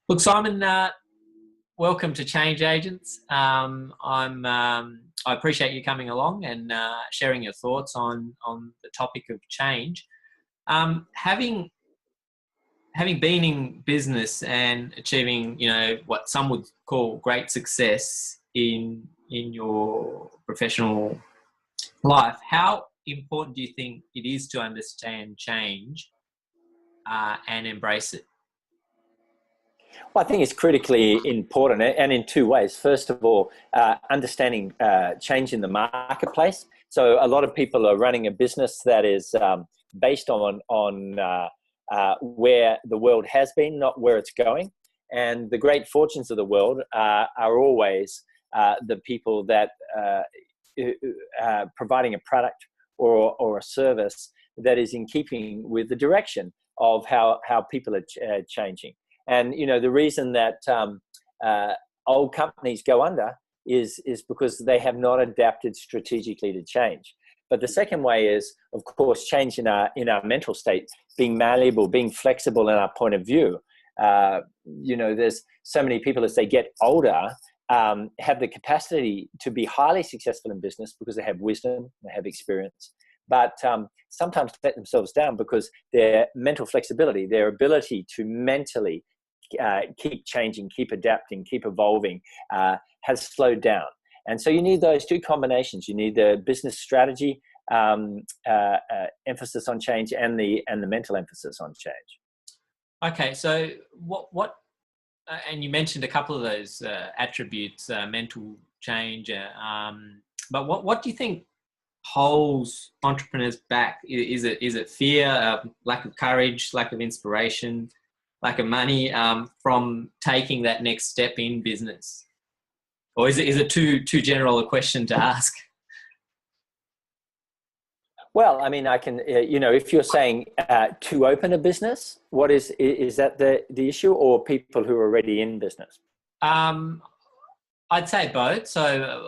Look, Simon, welcome to Change Agents. I appreciate you coming along and sharing your thoughts on the topic of change. Having been in business and achieving, what some would call great success in your professional life, how important do you think it is to understand change and embrace it? Well, I think it's critically important, and in two ways. First of all, understanding change in the marketplace. So a lot of people are running a business that is based on where the world has been, not where it's going. And the great fortunes of the world are always the people that providing a product or a service that is in keeping with the direction of how people are changing. And, the reason that old companies go under is because they have not adapted strategically to change. But the second way is, of course, change in our mental state, being malleable, being flexible in our point of view. There's so many people as they get older have the capacity to be highly successful in business because they have wisdom, they have experience. But sometimes let themselves down because their mental flexibility, their ability to mentally keep changing, keep adapting, keep evolving, has slowed down. And so you need those two combinations. You need the business strategy emphasis on change and the mental emphasis on change. Okay, so what and you mentioned a couple of those attributes, mental change, but what do you think holds entrepreneurs back? Is it fear, lack of courage, lack of inspiration, lack of money from taking that next step in business? Or is it too general a question to ask? Well, I mean, I can, if you're saying to open a business, is that the issue, or people who are already in business? I'd say both. So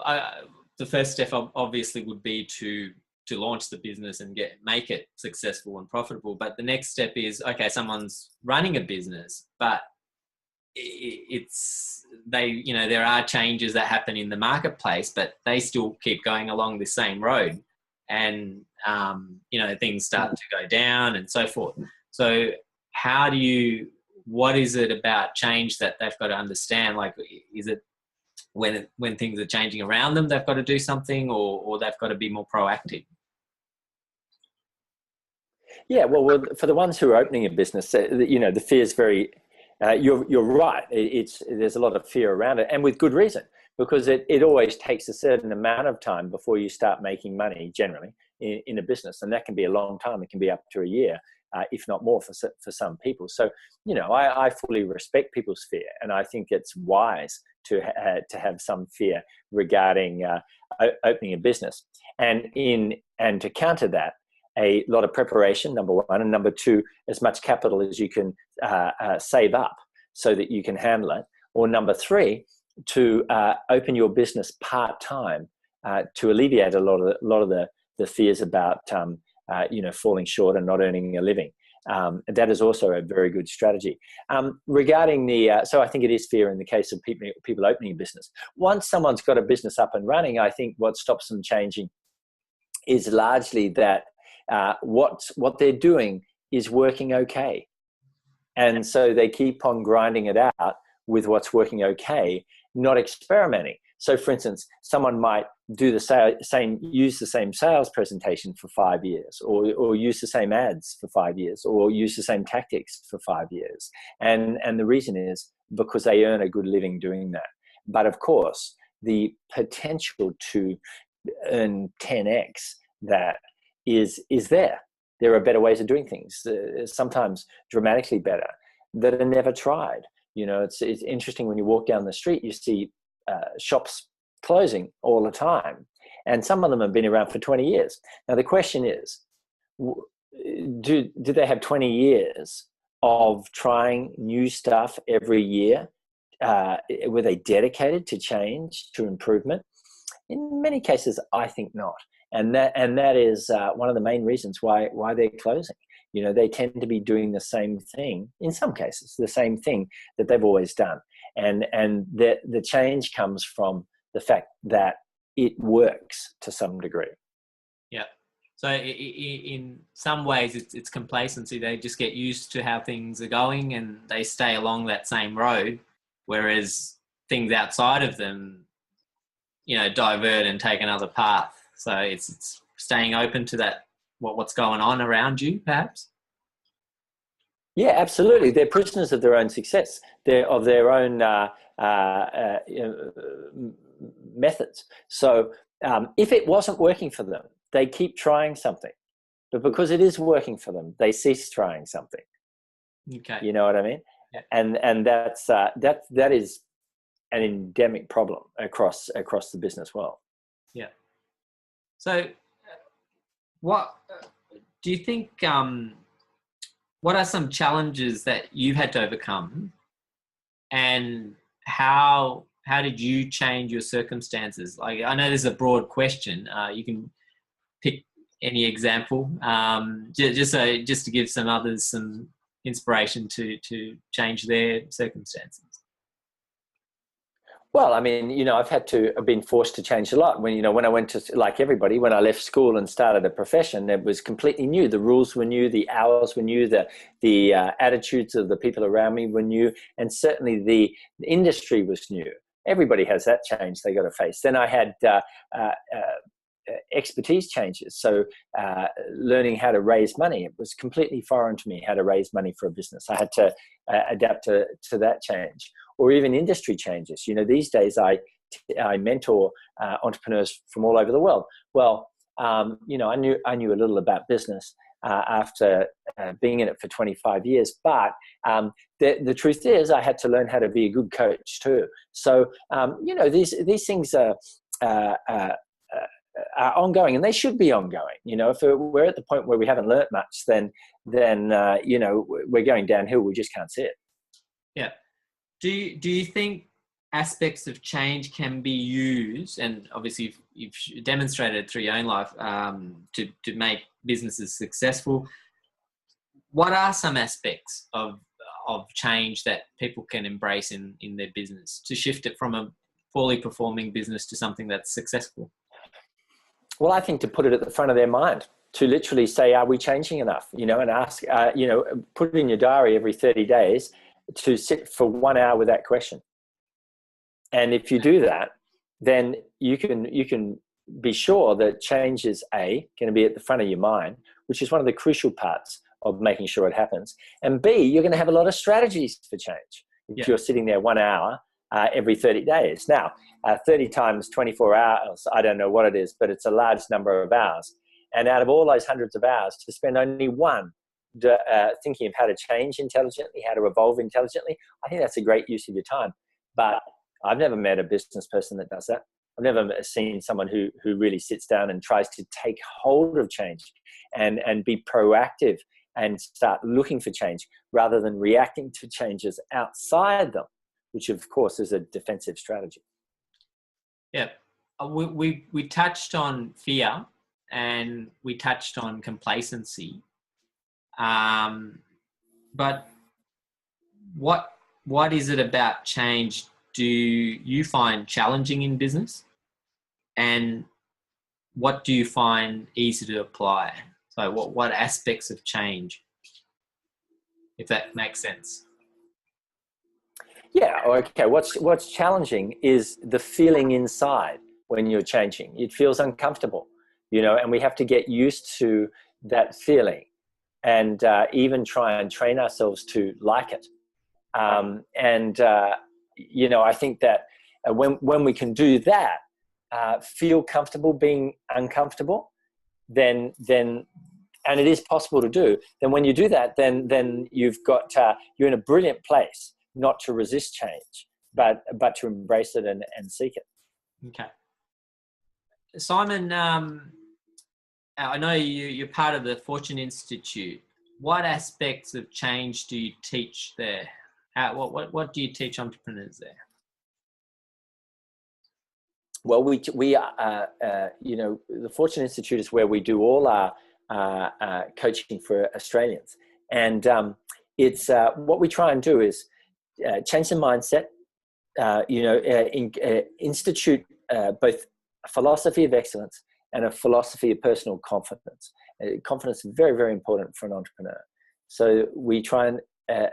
the first step obviously would be to launch the business and make it successful and profitable. But the next step is, okay, someone's running a business, but there are changes that happen in the marketplace, but they still keep going along the same road, and things start to go down and so forth. So what is it about change that they've got to understand? Like, is it when things are changing around them, they've got to do something, or they've got to be more proactive? Yeah, well, for the ones who are opening a business, the fear is very. You're right. There's a lot of fear around it, and with good reason, because it always takes a certain amount of time before you start making money. Generally, in a business, and that can be a long time. It can be up to a year, if not more, for some people. So, I fully respect people's fear, and I think it's wise to have some fear regarding opening a business, and to counter that, a lot of preparation, number one, and number two, as much capital as you can save up so that you can handle it, or number three, to open your business part-time to alleviate a lot of the fears about falling short and not earning a living. That is also a very good strategy. Regarding so I think it is fear in the case of people opening a business. Once someone's got a business up and running, I think what stops them changing is largely that what they're doing is working okay. And so they keep on grinding it out with what's working okay, not experimenting. So for instance, someone might do use the same sales presentation for 5 years, or use the same ads for 5 years, or use the same tactics for 5 years. And the reason is because they earn a good living doing that. But of course, the potential to earn 10x that is there. There are better ways of doing things, sometimes dramatically better, that are never tried. It's interesting when you walk down the street, you see shops closing all the time, and some of them have been around for 20 years. Now the question is, do they have 20 years of trying new stuff every year? Were they dedicated to change, to improvement? In many cases, I think not. And that is one of the main reasons why they're closing. You know, they tend to be doing the same thing, in some cases, the same thing that they've always done. And the change comes from the fact that it works to some degree. Yeah. So in some ways, it's complacency. They just get used to how things are going and they stay along that same road, whereas things outside of them, you know, divert and take another path. So it's staying open to that, what's going on around you, perhaps. Yeah, absolutely. They're prisoners of their own success. They're of their own methods. So if it wasn't working for them, they keep trying something. But because it is working for them, they cease trying something. Okay. You know what I mean? Yeah. And that's that is an endemic problem across the business world. Yeah. So, what do you think? What are some challenges that you've had to overcome, and how did you change your circumstances? Like, I know this is a broad question. You can pick any example, just to give some others some inspiration to change their circumstances. Well, I mean, you know, I've been forced to change a lot. When I went to, like everybody, when I left school and started a profession, it was completely new. The rules were new, the hours were new, the attitudes of the people around me were new, and certainly the industry was new. Everybody has that change they got to face. Then I had expertise changes. So learning how to raise money, it was completely foreign to me how to raise money for a business. I had to adapt to that change. Or even industry changes. You know, these days I mentor entrepreneurs from all over the world. Well, you know, I knew a little about business after being in it for 25 years, but the truth is I had to learn how to be a good coach too. So you know, these things are ongoing, and they should be ongoing. You know, if we're at the point where we haven't learnt much, then you know, we're going downhill. We just can't see it. Yeah. Do you think aspects of change can be used, and obviously you've demonstrated through your own life, to make businesses successful? What are some aspects of change that people can embrace in their business to shift it from a poorly performing business to something that's successful? Well, I think to put it at the front of their mind, to literally say, are we changing enough? You know, and ask, you know, put it in your diary every 30 days to sit for 1 hour with that question. And if you do that, then you can be sure that change is going to be at the front of your mind, which is one of the crucial parts of making sure it happens. And B, you're going to have a lot of strategies for change if you're sitting there 1 hour every 30 days. Now, 30 times 24 hours, I don't know what it is, but it's a large number of hours. And out of all those hundreds of hours, to spend only one thinking of how to change intelligently, how to evolve intelligently, I think that's a great use of your time. But I've never met a business person that does that. I've never seen someone who really sits down and tries to take hold of change and be proactive and start looking for change rather than reacting to changes outside them, which of course is a defensive strategy. Yeah. We touched on fear and we touched on complacency. But what is it about change do you find challenging in business, and what do you find easy to apply? So what aspects of change, if that makes sense? Yeah, okay. What's challenging is the feeling inside when you're changing. It feels uncomfortable, you know, and we have to get used to that feeling and even try and train ourselves to like it. You know, I think that when we can do that, feel comfortable being uncomfortable, then and it is possible to do, then when you do that, then you've got you're in a brilliant place not to resist change, but to embrace it and seek it. Okay. Siimon, I know you're part of the Fortune Institute. What aspects of change do you teach there? What do you teach entrepreneurs there? Well, we you know, the Fortune Institute is where we do all our coaching for Australians. And it's what we try and do is change the mindset, institute both a philosophy of excellence and a philosophy of personal confidence. Confidence is very, very important for an entrepreneur. So we try and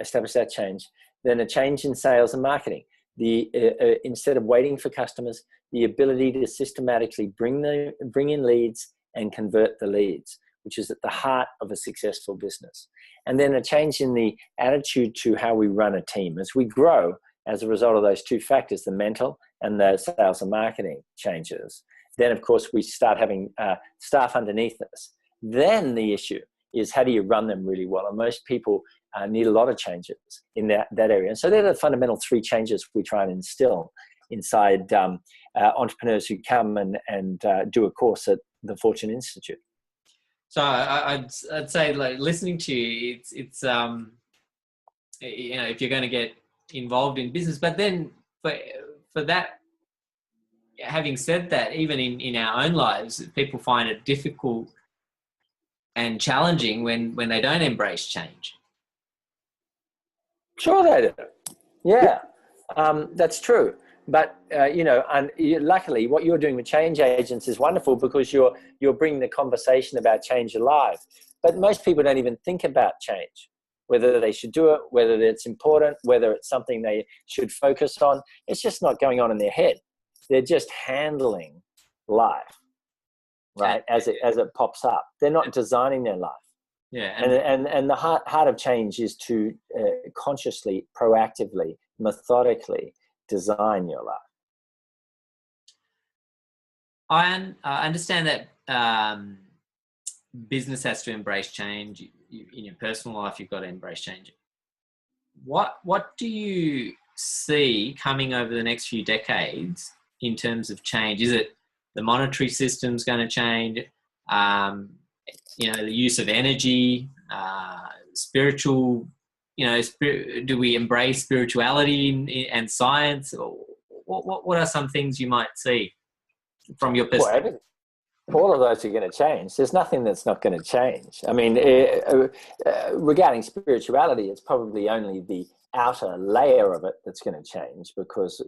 establish that change. Then a change in sales and marketing. Instead of waiting for customers, the ability to systematically bring in leads and convert the leads, which is at the heart of a successful business. And then a change in the attitude to how we run a team. As we grow, as a result of those two factors, the mental and the sales and marketing changes, then of course we start having staff underneath us. Then the issue is, how do you run them really well? And most people need a lot of changes in that area. And so they're the fundamental three changes we try and instill inside entrepreneurs who come and do a course at the Fortune Institute. So I'd say, like, listening to you, it's if you're going to get involved in business, but then for that, having said that, even in our own lives, people find it difficult and challenging when they don't embrace change. Sure they do. Yeah, that's true. But, luckily what you're doing with change agents is wonderful, because you're bringing the conversation about change alive. But most people don't even think about change, whether they should do it, whether it's important, whether it's something they should focus on. It's just not going on in their head. They're just handling life, right, as it pops up. They're not designing their life. Yeah, and the heart of change is to consciously, proactively, methodically design your life. I understand that business has to embrace change. In your personal life, you've got to embrace change. What do you see coming over the next few decades in terms of change? Is it the monetary system's going to change? The use of energy, spiritual. Do we embrace spirituality and science? What are some things you might see from your perspective? Well, all of those are going to change. There's nothing that's not going to change. I mean, regarding spirituality, it's probably only the outer layer of it that's going to change, because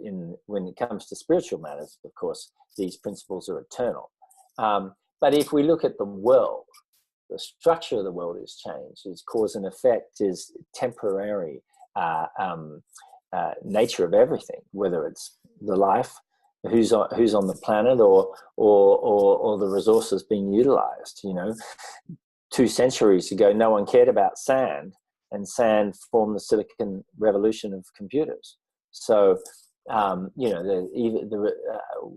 when it comes to spiritual matters, of course, these principles are eternal. But if we look at the world, the structure of the world is changed. Its cause and effect is temporary nature of everything, whether it's the life, who's on the planet, or the resources being utilized. 2 centuries ago, no one cared about sand, and sand formed the Silicon Revolution of computers. So,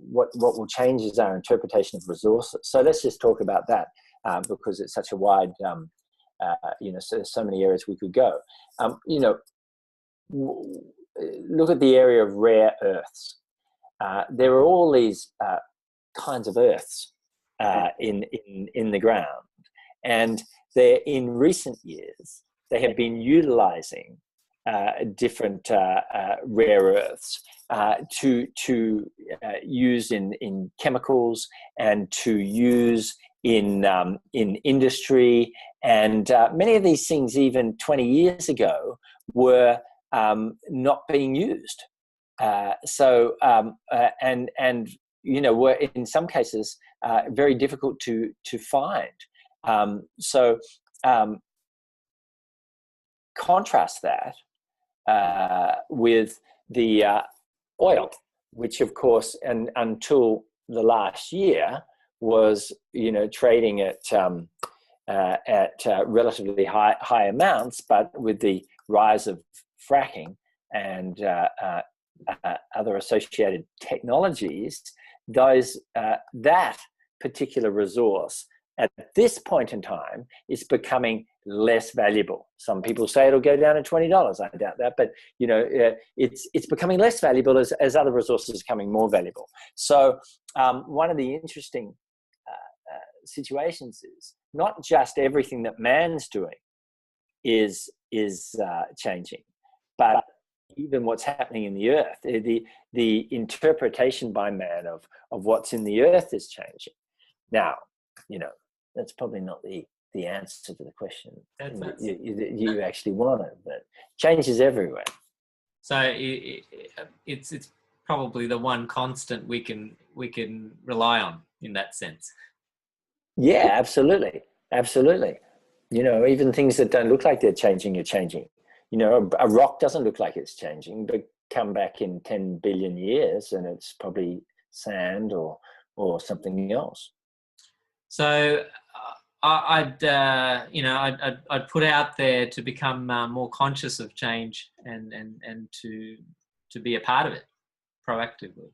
what will change is our interpretation of resources. So let's just talk about that. Because it's such a wide, so many areas we could go. Look at the area of rare earths. There are all these kinds of earths in the ground, and in recent years they have been utilizing different rare earths to use in chemicals, and to use in industry, and many of these things even 20 years ago were not being used. Were in some cases very difficult to find. Contrast that with the oil, which of course, and until the last year, was trading at relatively high amounts, but with the rise of fracking and other associated technologies, that particular resource at this point in time is becoming less valuable. Some people say it'll go down to $20. I doubt that, but it's becoming less valuable as other resources are becoming more valuable. So one of the interesting situations is not just everything that man's doing is changing, but even what's happening in the earth. The interpretation by man of what's in the earth is changing. Now, that's probably not the the answer to the question That's you actually want it. But change is everywhere. So it's probably the one constant we can rely on in that sense. Yeah, absolutely, absolutely. Even things that don't look like they're changing are changing. A rock doesn't look like it's changing, but come back in 10 billion years and it's probably sand or something else. So I'd put out there to become more conscious of change and to be a part of it proactively.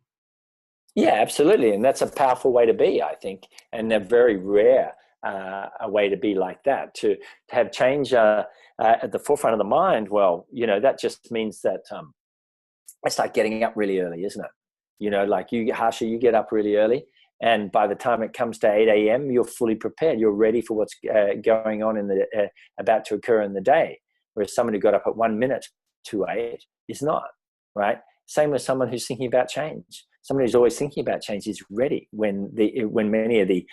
Yeah, absolutely, and that's a powerful way to be, I think, and a very rare a way to be like that. To have change at the forefront of the mind. Well, that just means that it's like getting up really early, isn't it? Like Harsha, you get up really early. And by the time it comes to 8 a.m., you're fully prepared. You're ready for what's going on about to occur in the day. Whereas someone who got up at 1 minute to 8 is not, right? Same with someone who's thinking about change. Someone who's always thinking about change is ready when many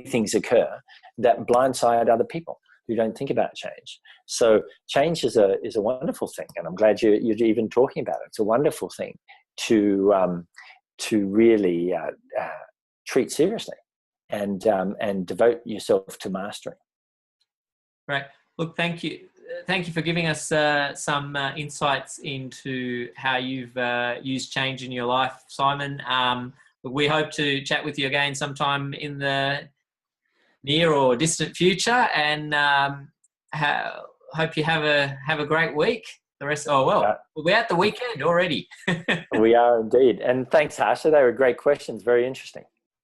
things occur that blindside other people who don't think about change. So change is a wonderful thing, and I'm glad you're even talking about it. It's a wonderful thing to really treat seriously and devote yourself to mastering. Right. Look, thank you for giving us some insights into how you've used change in your life, Siimon. We hope to chat with you again sometime in the near or distant future, and hope you have a great week. We're at the weekend already. We are indeed. And thanks, Harsha. They were great questions. Very interesting.